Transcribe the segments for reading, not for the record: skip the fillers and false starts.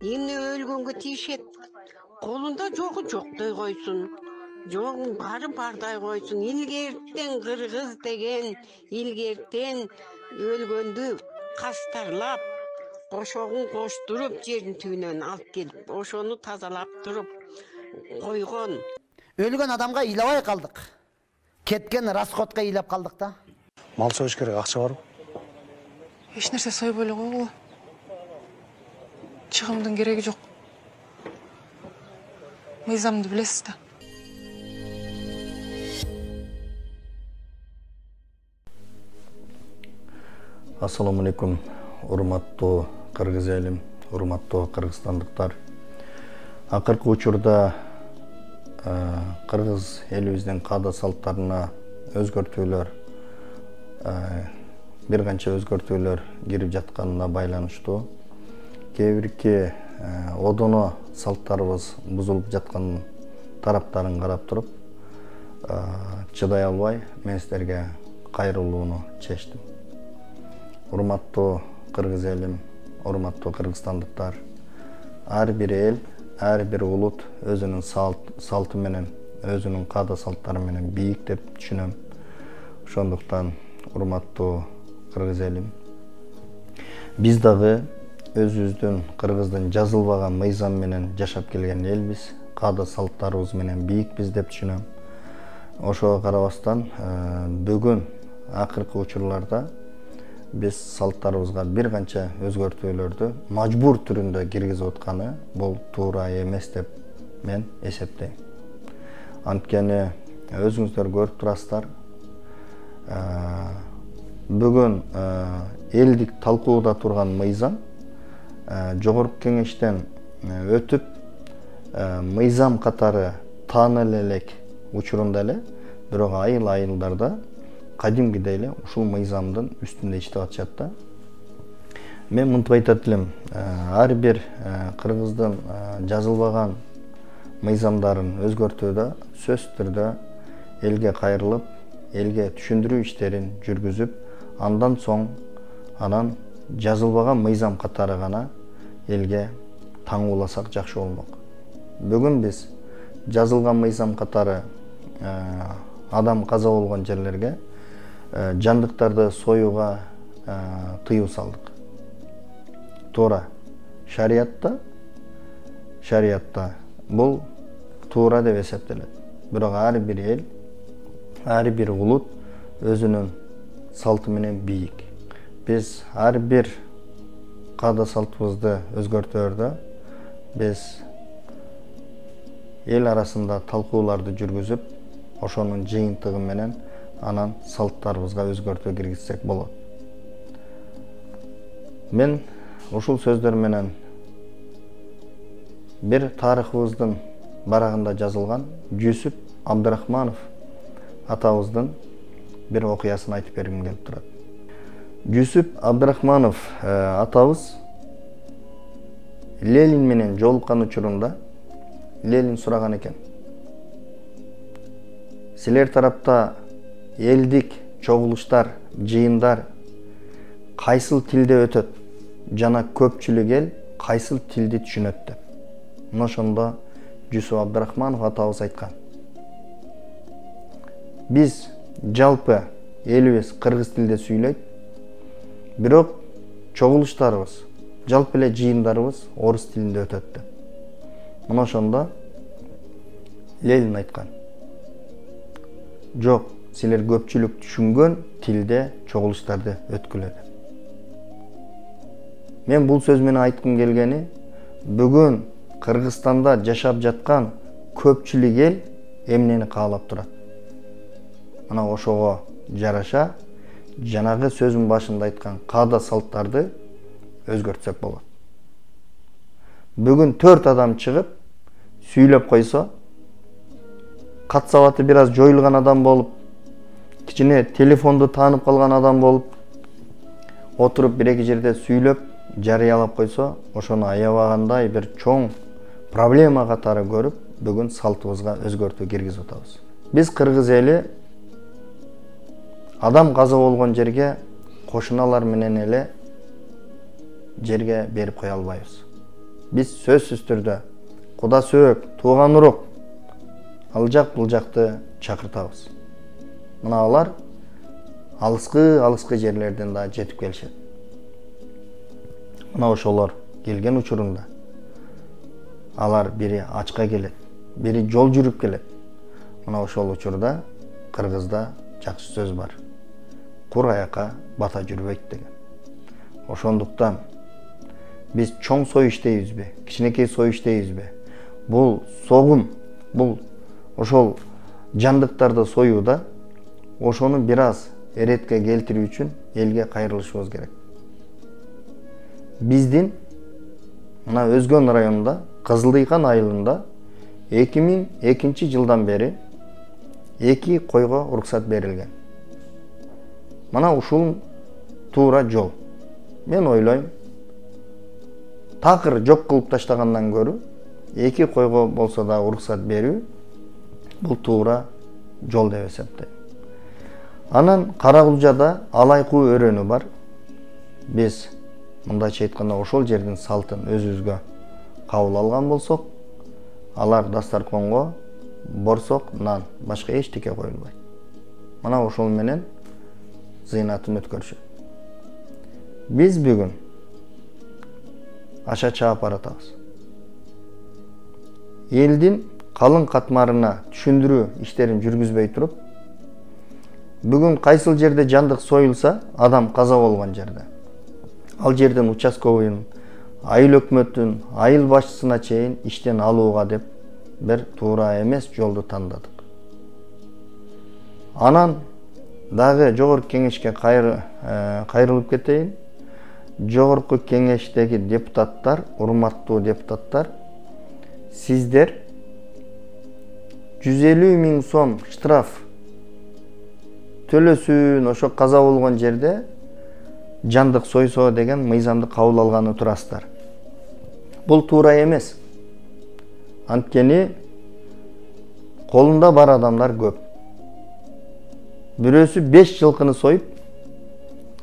Emне өлгөнгө тиешет. Колунда жогу жоктой койсун. Жогун бары бардай койсун. Илгертен кыргыз деген, илгертен өлгөндү кастарлап, кошогун коштуруп жердин түбүнөн алып келип, ошону тазалап туруп койгон. Өлгөн адамга ыйлабай калдык. Кеткен расходко ыйлап калдык да. Мал союш керек, акча барбы? Эч нерсе сойбой эле койгула. Чыгымдын кереги жок. Мыйзамды билесиз да. Assalamu alaikum, урматтуу кыргыз элим, урматтуу кыргызстандыктар. Акыркы учурда кыргыз элибиздин каада салттарына өзгөртүүлөр, бир канча өзгөртүүлөр кирип жатканына байланыштуу кээ бирки одоно салттарыбыз бузулуп жаткан тараптарын карап туруп, чыдай албай мен силерге кайрылууну чечтим. Урматтуу кыргыз элим, урматтуу кыргызстандыктар, ар бир эл, ар бир улут өзүнүн салты менен, өзүнүн каада салттары менен бийик деп түшүнөм. Ошондуктан урматтуу кыргыз элим, биз дагы өзүбүздүн кыргыздын жазылбаган мыйзам менен жашап келген элбиз, каада салттарыбыз менен бийикпиз деп түшүнөм. Ошого карабастан бүгүн акыркы учурларда биз салттарыбызга бир канча өзгөртүүлөрдү мажбур түрүндө киргизип атканы бул туура эмес деп мен эсептейм. Анткени өзүңүздөр көрүп турасыздар, бүгүн элдик талкууда турган мыйзам жогорку кеңештен өтүп, мыйзам катары таанылы элек учурунда эле, бирок айылдарда кадимгидей эле ушул мыйзамдын үстүндө иштеп атышат да. Мен мынтип айтат элем, ар бир кыргыздын жазылбаган мыйзамдарын өзгөртүүдө сөзсүз түрдө элге кайрылып, элге түшүндүрүү иштерин жүргүзүп, андан соң анан жазылбаган мыйзам катары гана элге таңууласак жакшы болмок. Бүгүн биз жазылган мыйзам катары адам каза болгон жерлерге жандыктарды союуга тыюу салдык. Туура. Шариятта бул туура деп эсептелет. Бирок ар бир эл, ар бир улут өзүнүн салты менен бийик. Биз ар бир каада салтыбызды өзгөртөөрдө биз эл арасында талкууларды жүргүзүп, ошонун жыйынтыгы менен анан салттарыбызга өзгөртүү киргизсек болот. Мен ушул сөздөр менен бир тарыхыбыздын барагында жазылган Жүсүп Абдрахманов атабыздын бир окуясын айтып бергим келип турат. Жүсүп Абдрахманов атабыз Ленин менен жолуккан учурунда Ленин сураган экен: силер тарапта элдик чогулуштар, жыйындар кайсыл тилде өтөт жана көпчүлүк эл кайсыл тилди түшүнөт деп. Мына ошондо Жүсүп Абдрахманов атабыз айткан: биз жалпы элибиз кыргыз тилде сүйлөйт, бирок чогулуштарыбыз, жалпы эле жыйындарыбыз орус тилинде өтөт деп. Мына ошондо Ленин айткан: жок, силер көпчүлүк түшүнгөн тилде чогулуштарды өткүлө деп. Мен бул сөз менен айткым келгени, бүгүн Кыргызстанда жашап жаткан көпчүлүк эл эмнени каалап турат. Мына ошого жараша жанагы сөзүн башында айткан каада салттарды өзгөртсөк болот. Бүгүн 4 адам чыгып сүйлөп койсо, кат сабаты бир аз жоюлган адам болуп, кичине телефонду таанып калган адам болуп, отуруп бир-эки жерде сүйлөп, жарыялап койсо, ошону аябагандай бир чоң проблема катары көрүп, бүгүн салтыбызга өзгөртүү киргизип атабыз. Биз кыргыз эли адам каза болгон жерге кошуналар менен эле жерге берип кое албайбыз. Биз сөзсүз түрдө Куда сөөк, тууган урук, ал жак бул жакты чакыртабыз. Мына алар алыскы жерлерден да жетип келишет. Мына ошолор келген учурунда алар бири ачка келет, бири жол жүрүп келет. Мына ошол учурда кыргызда жакшы сөз бар. Кур аякка бата жүрбөйт деген. Ошондуктан биз чоң сой иштейбизби, кичинекей сой иштейбизби? Бул согум, бул ошол жандыктарды союуда ошону бир аз эретке келтирүү үчүн элге кайрылышыбыз керек. Биздин мына Өзгөн районунда Кызылдыйкан айылында 2002 жылдан бери 2 койго уруксат берилген. Мына ушул туура жол. Мен ойлойм, такыр жок кылып таштагандан көрү 2 койго болсо да уруксат берүү бул туура жол деп эсептейм. Анан Каракулжада Алайкуу өрөөнү бар. Биз мындайча айтканда ошол жердин салтын өзүбүзгө кабыл алган болсок, алар дастарконго борсок, нан, башка эчтеке коюлбайт. Мына ошол менен зыйнатын өткөрүшөт. Биз бүгүн аша чаап баратабыз. Элдин калың катмарына түшүндүрүү иштерин жүргүзбөй туруп, бүгүн кайсыл жерде жандык союлса, адам каза болгон жерде, ал жерден участковыйын, айыл өкмөттүн, айыл башчысына чейин иштен алууга деп бир туура эмес жолду тандадык. Анан дагы жогорку кеңешке кайрылып кетейин. Жогорку кеңештеги депутаттар, урматтуу депутаттар, сиздер 150 000 сом штраф төлөсүн ошо каза болгон жерде жандык сойсо деген мыйзамды кабыл алганы турасыздар. Бул туура эмес. Анткени колунда бар адамдар көп. Бирөөсү 5 жылкыны союп,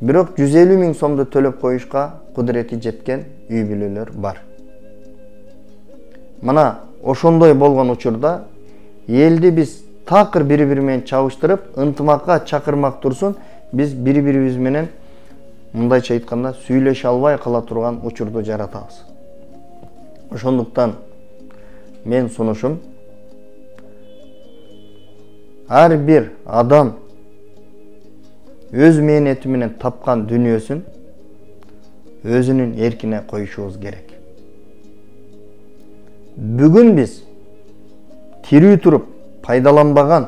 бирок 150 000 сомду төлөп коюшка кудурети жеткен үй бүлөлөр бар. Мына ошондой болгон учурда элди биз такыр бири-бири менен чабыштырып, ынтымакка чакырмак турсун, биз бири-бирибиз менен мындайча айтканда сүйлөшө албай кала турган учурду жаратабыз. Ошондуктан мен сунушум, ар бир адам өз мээнети менен тапкан дүнүйөсүн өзүнүн эркине коюшубуз керек. Бүгүн биз тирүү туруп пайдаланбаган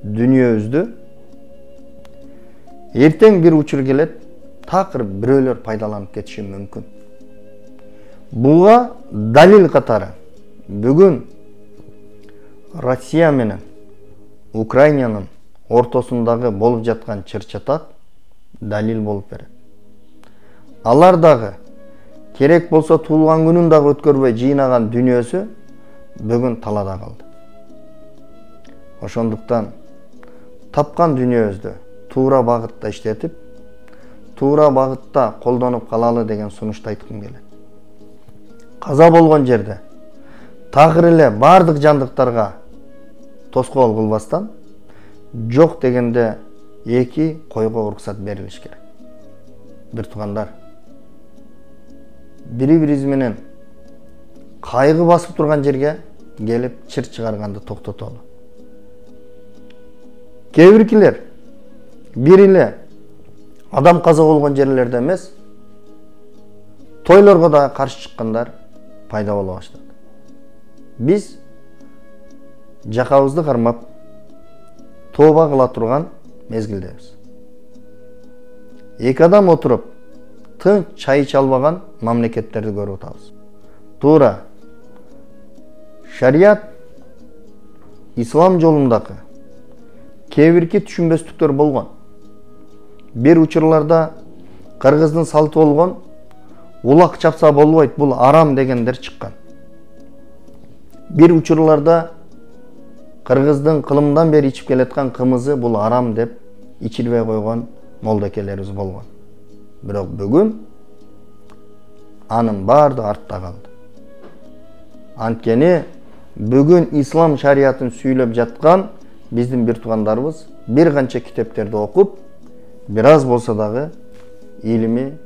дүнүйөбүздү эртең бир учур келет, такыр бирөөлөр пайдаланып кетиши мүмкүн. Буга далил катары бүгүн Россия менен Украинанын ортосундагы болуп жаткан чыр-чатак далил болуп берет. Алар дагы керек болсо туулган күнүн дагы өткөрбөй жыйнаган дүнүйөсү бүгүн талада калды. Ошондуктан тапкан дүнүйөбүздү туура багытта иштетип, туура багытта колдонуп калалы деген сунушту айткым келет. Каза болгон жерде такыр эле бардык жандыктарга тоскоол кылбастан, жок дегенде 2 койго уруксат берилиш керек. Бир туугандар, бири-бирибиз менен кайгы басып турган жерге келип чыр чыгарганды токтотолу. Кээ биркилер бир эле адам каза болгон жерлерде эмес, тойлорго да каршы чыккандар пайда боло баштады. Биз жакабызды кармап тооба кыла турган мезгилдебиз. 2 адам отуруп тынч чай иче албаган мамлекеттерди көрүп атабыз. Туура шарият ислам жолундагы кээ бирки түшүнбөстүктөр болгон. Бир учурларда кыргыздын салты болгон улак чапса болбойт, бул арам дегендер чыккан. Бир учурларда кыргыздын кылымдан бери ичип келаткан кымызы бул арам деп ичилбей койгон молдокелерибиз болгон. Бирок бүгүн анын баардыгы артта калды. Анткени бүгүн ислам шариятын сүйлөп жаткан биздин бир туугандарыбыз бир канча китептерди окуп, бир аз болсо дагы илими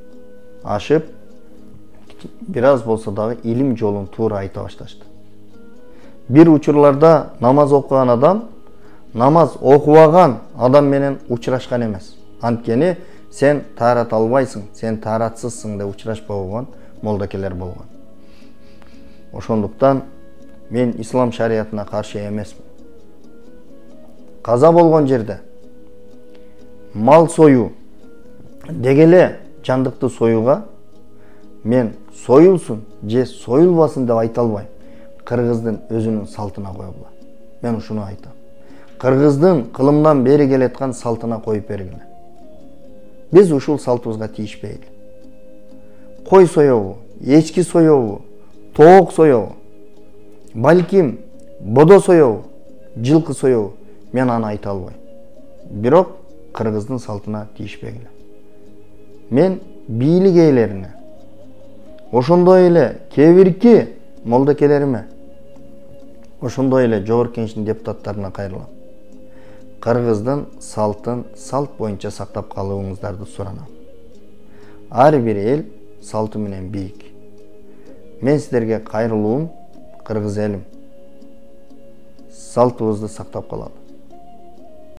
ашып, бир аз болсо дагы илим жолун туура айта башташты. Бир учурларда намаз окуган адам намаз окубаган адам менен учурашкан эмес. Анткени сен таарат албайсың, сен тааратсызсың деп учурашпай койгон молдокелер болгон. Ошондуктан мен ислам шариятына каршы эмесмин. Каза болгон жерде мал сою дегеле жандыкты союга мен союлсун же союлбасын деп айта албайм. Кыргыздын өзүнүн салтына койгула. Мен ушуну айтам. Кыргыздын кылымдан бери келаткан салтына коюп бергиле. Биз ушул салтыбызга тийишпейли. Кой соёбу, эчки соёбу, тоок соёбу, балким бодо соёбу, жылкы соёбу, мен аны айта албайм. Бирок кыргыздын салтына тийишпегиле. Мен бийлик ээлерине, ошондой эле кээ бирки молдокелериме, ошондой эле жогорку кеңештин депутаттарына кайрылам. Кыргыздын салтын салт боюнча сактап калууңуздарды суранам. Ар бир эл салты менен бийик. Мен силерге кайрылуум, кыргыз элим. Салтыбызды сактап калалы.